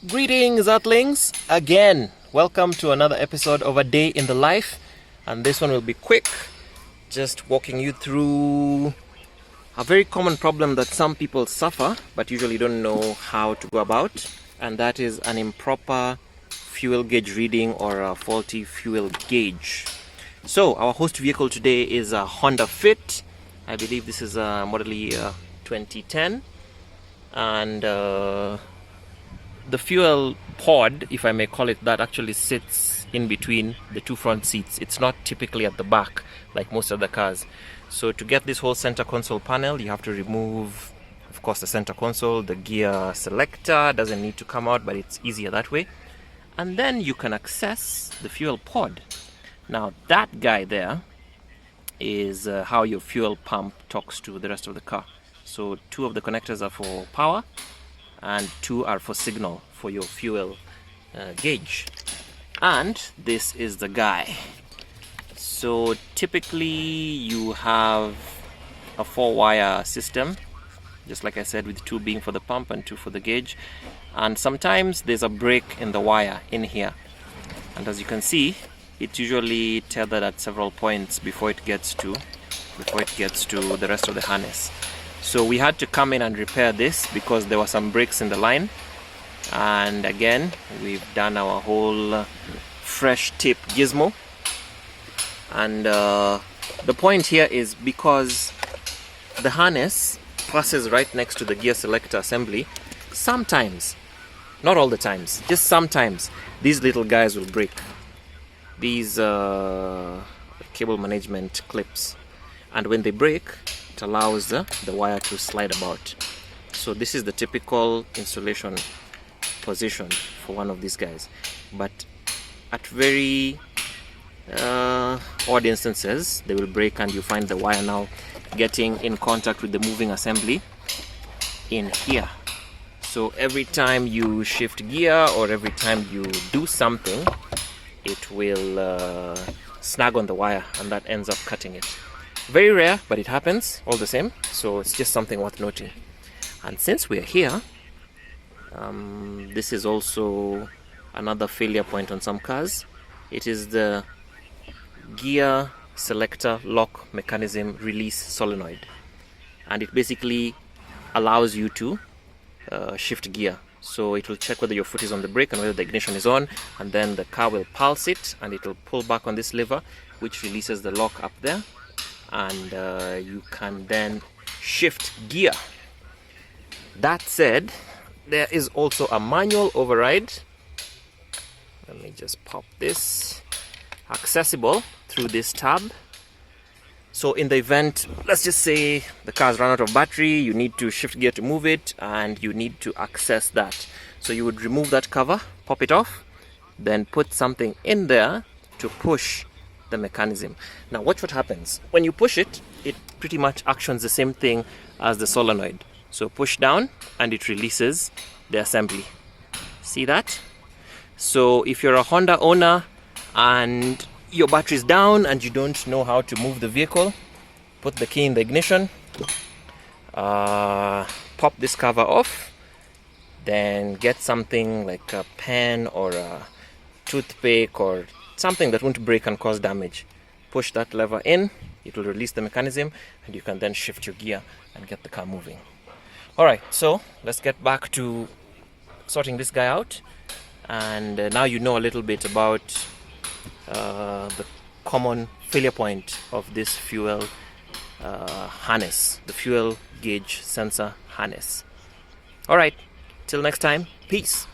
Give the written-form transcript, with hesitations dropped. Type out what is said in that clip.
Greetings, Earthlings! Again, welcome to another episode of A Day in the Life, and this one will be quick, just walking you through a very common problem that some people suffer but usually don't know how to go about, and that is an improper fuel gauge reading or a faulty fuel gauge. So our host vehicle today is a Honda Fit. I believe this is a model year 2010, and the fuel pod, if I may call it that, actually sits in between the two front seats. It's not typically at the back like most other cars. So to get this whole center console panel, you have to remove, of course, the center console. The gear selector doesn't need to come out, but it's easier that way. And then you can access the fuel pod. Now that guy there is how your fuel pump talks to the rest of the car. So two of the connectors are for power and two are for signal for your fuel gauge. And this is the guy. So typically you have a 4-wire system, just like I said, with 2 being for the pump and 2 for the gauge. And sometimes there's a break in the wire in here, and as you can see, it's usually tethered at several points before it gets to the rest of the harness. So we had to come in and repair this because there were some breaks in the line. And again, we've done our whole fresh tip gizmo. And the point here is because the harness passes right next to the gear selector assembly, sometimes, not all the times, just sometimes, these little guys will break. These cable management clips. And when they break, it allows the wire to slide about. So this is the typical installation position for one of these guys. But at very odd instances, they will break and you find the wire now getting in contact with the moving assembly in here. So every time you shift gear or every time you do something, it will snag on the wire and that ends up cutting it. Very rare, but it happens all the same, so it's just something worth noting. And since we're here, this is also another failure point on some cars. It is the gear selector lock mechanism release solenoid, and it basically allows you to shift gear. So it will check whether your foot is on the brake and whether the ignition is on, and then the car will pulse it and it will pull back on this lever, which releases the lock up there, and you can then shift gear. That said, there is also a manual override. Let me just pop this. Accessible through this tab. So in the event, let's just say the car's run out of battery, you need to shift gear to move it, and you need to access that. So you would remove that cover, pop it off, then put something in there to push the mechanism. Now watch what happens. When you push it, it pretty much actions the same thing as the solenoid. So push down and it releases the assembly. See that? So if you're a Honda owner and your battery is down and you don't know how to move the vehicle, put the key in the ignition, pop this cover off, then get something like a pen or a toothpick or something that won't break and cause damage. Push that lever in, it will release the mechanism, and you can then shift your gear and get the car moving. Alright, so let's get back to sorting this guy out. And now you know a little bit about the common failure point of this fuel harness, the fuel gauge sensor harness. Alright, till next time, peace.